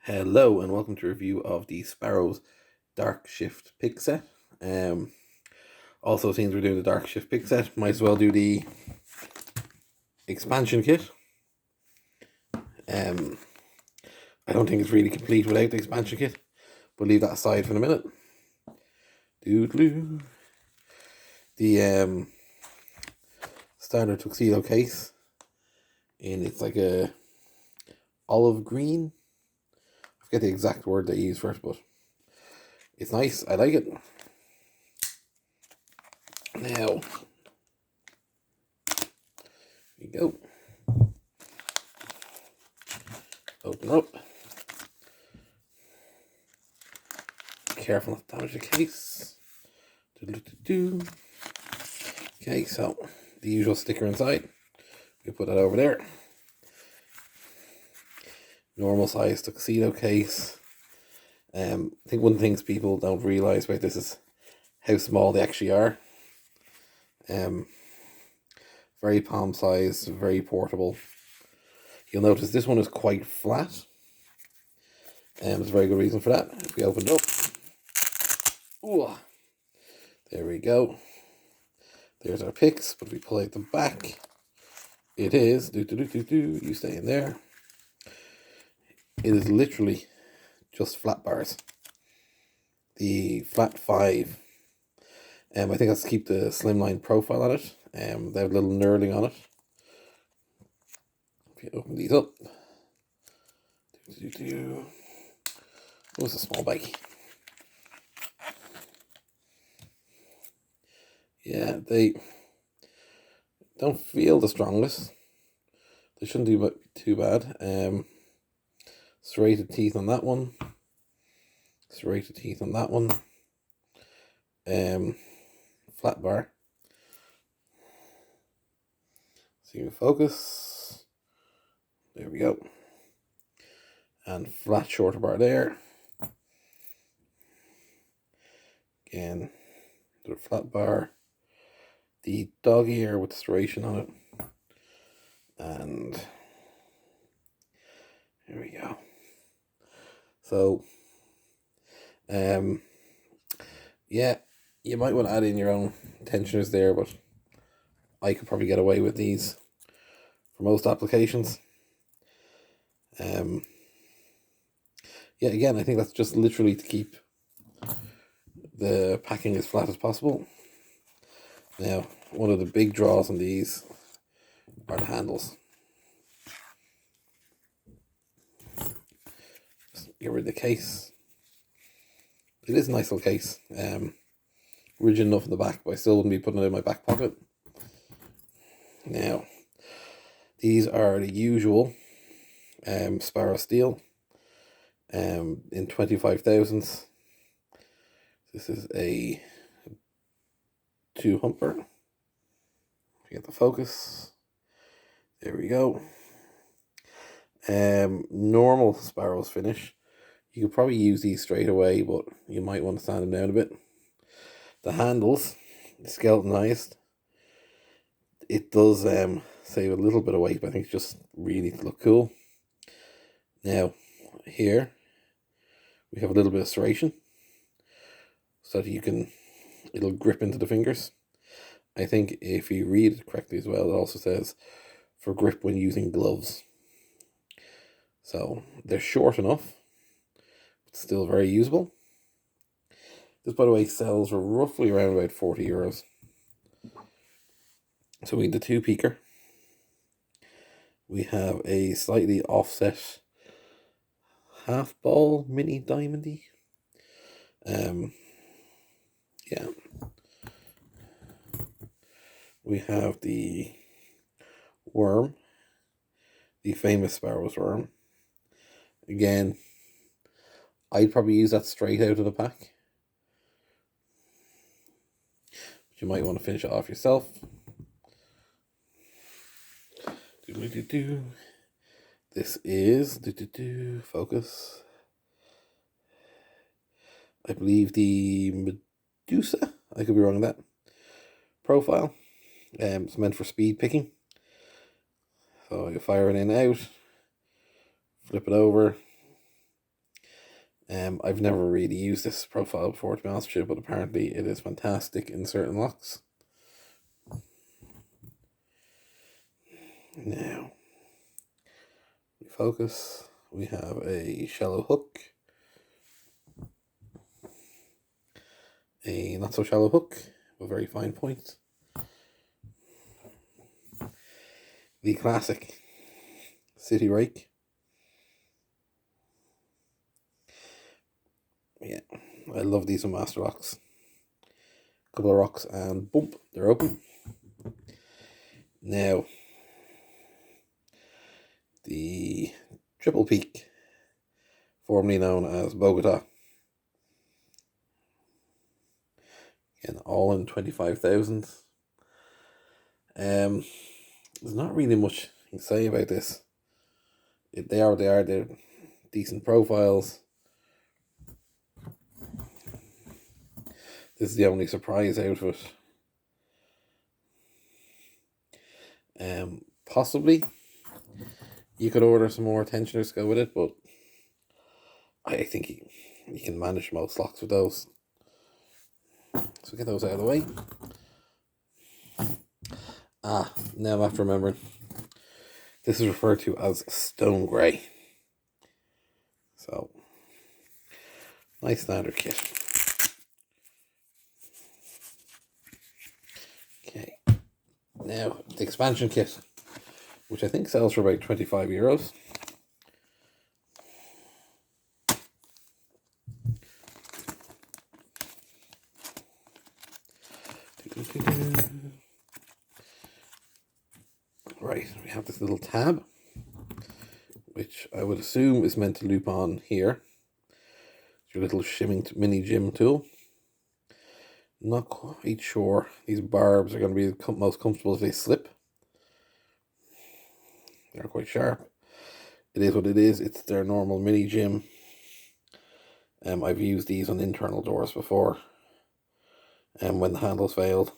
Hello and welcome to a review of the Sparrows Dark Shift pick set. Also, since we're doing the Dark Shift pick set, might as well do the expansion kit. I don't think it's really complete without the expansion kit, but leave that aside for a minute. Doodloo. The standard tuxedo case, and it's like a olive green. I forget the exact word they use first, but it's nice. I like it. Now, here you go. Open up. Careful not to damage the case. Okay, so the usual sticker inside. We put that over there. Normal size tuxedo case. I think one of the things people don't realize about this is how small they actually are. Very palm size, very portable. You'll notice this one is quite flat. There's a very good reason for that. If we open it up, ooh, there we go. There's our picks, but if we pull out the back, it is, you stay in there. It is literally just flat bars. The flat 5. I think that's to keep the slimline profile on it. They have a little knurling on it. If you open these up. Oh, it's a small baggie. Yeah, they don't feel the strongest. They shouldn't do too bad. Serrated teeth on that one. Serrated teeth on that one. Flat bar. So you focus. There we go. And flat shorter bar there. Again, the flat bar. The dog ear with the serration on it. And here we go. So, yeah, you might want to add in your own tensioners there, but I could probably get away with these for most applications. Yeah, again, I think that's just literally to keep the packing as flat as possible. Now, one of the big draws on these are the handles. Just get rid of the case. It is a nice little case. Rigid enough in the back, but I still wouldn't be putting it in my back pocket. Now, these are the usual Sparrow steel in 25 thousandths. This is a 2 humper. Get the focus. There we go. Normal Sparrows finish. You could probably use these straight away, but you might want to sand them down a bit. The handles, skeletonized. It does save a little bit of weight, but I think it's just really to look cool. Now, here we have a little bit of serration, so that it'll grip into the fingers. I think if you read it correctly as well, it also says for grip when using gloves. So they're short enough, but still very usable. This, by the way, sells for roughly around about 40 euros. So we need the 2 peaker. We have a slightly offset half ball mini diamondy. Yeah. We have the worm, the famous Sparrows worm. Again, I'd probably use that straight out of the pack. But you might want to finish it off yourself. This is focus. I believe the Medusa. I could be wrong on that. Profile. It's meant for speed picking. So you fire it in and out, flip it over, I've never really used this profile before, to be honest with you, but apparently it is fantastic in certain locks. Now, we focus. We have a shallow hook, a not so shallow hook, a very fine point. The classic city rake. Yeah, I love these master locks. Couple of rocks and boom, they're open. Now, the triple peak, formerly known as Bogota. Again, all in 25,000. There's not really much you can say about this. They're decent profiles. This is the only surprise out of it. Possibly you could order some more tensioners to go with it, but I think you can manage most locks with those. So get those out of the way. Now I'm after remembering. This is referred to as stone grey. So, nice standard kit. Okay. Now, the expansion kit, which I think sells for about €25. Right, we have this little tab, which I would assume is meant to loop on here. It's your little shimming mini gym tool. Not quite sure these barbs are going to be the most comfortable if they slip. They're quite sharp. It is what it is. It's their normal mini gym. I've used these on internal doors before. And when the handles failed,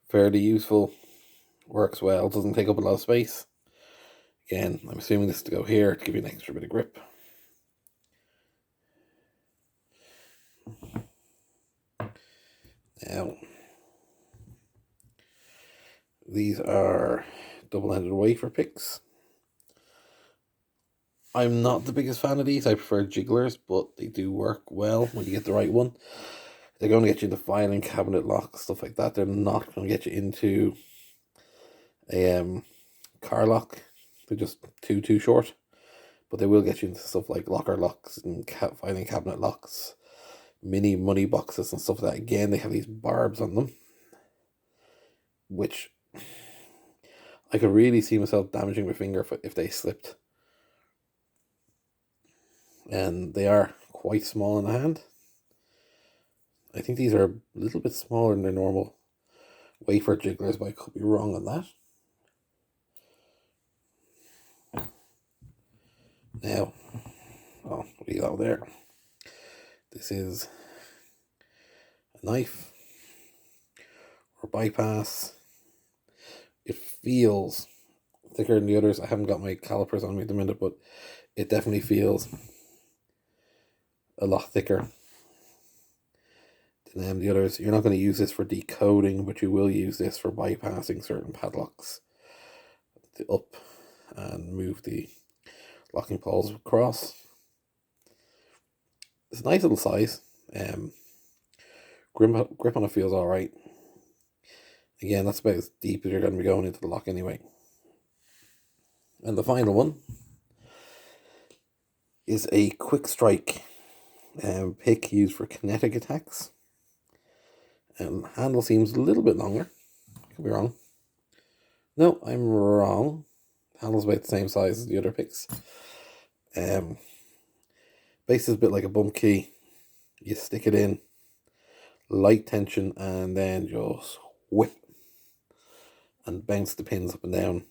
fairly useful. Works well. Doesn't take up a lot of space. Again, I'm assuming this to go here to give you an extra bit of grip. Now, these are double-ended wafer picks. I'm not the biggest fan of these. I prefer jigglers, but they do work well when you get the right one. They're going to get you into filing cabinet locks, stuff like that. They're not going to get you into a car lock. They're just too short. But they will get you into stuff like locker locks and filing cabinet locks, mini money boxes and stuff like that. Again, they have these barbs on them, which I could really see myself damaging my finger if they slipped. And they are quite small in the hand. I think these are a little bit smaller than their normal wafer jigglers, but I could be wrong on that. Now, leave that there. This is a knife or bypass. It feels thicker than the others. I haven't got my calipers on me at the minute, but it definitely feels a lot thicker than the others. You're not going to use this for decoding, but you will use this for bypassing certain padlocks to up and move the locking poles across. It's a nice little size. Grip on it feels alright. Again, that's about as deep as you're going to be going into the lock anyway. And the final one is a quick strike pick used for kinetic attacks. Handle seems a little bit longer. Could be wrong. No, I'm wrong. Handle's about the same size as the other picks. Base is a bit like a bump key. You stick it in, light tension, and then just whip and bounce the pins up and down.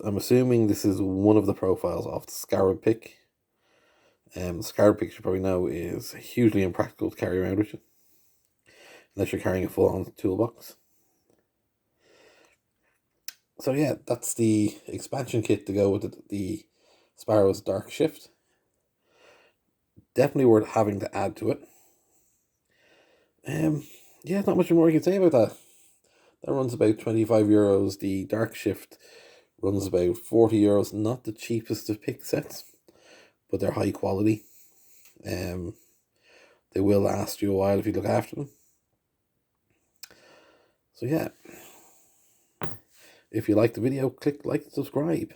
I'm assuming this is one of the profiles of the Scarab pick. The Scarab pick, you probably know, is hugely impractical to carry around with you, unless you're carrying a full-on toolbox. So yeah, that's the expansion kit to go with the Sparrows Dark Shift. definitely worth having to add to it. Yeah, not much more you can say about that. That runs about €25. The Dark Shift runs about €40. Not the cheapest of pick sets, but they're high quality. They will last you a while if you look after them. So yeah, if you like the video, click like and subscribe.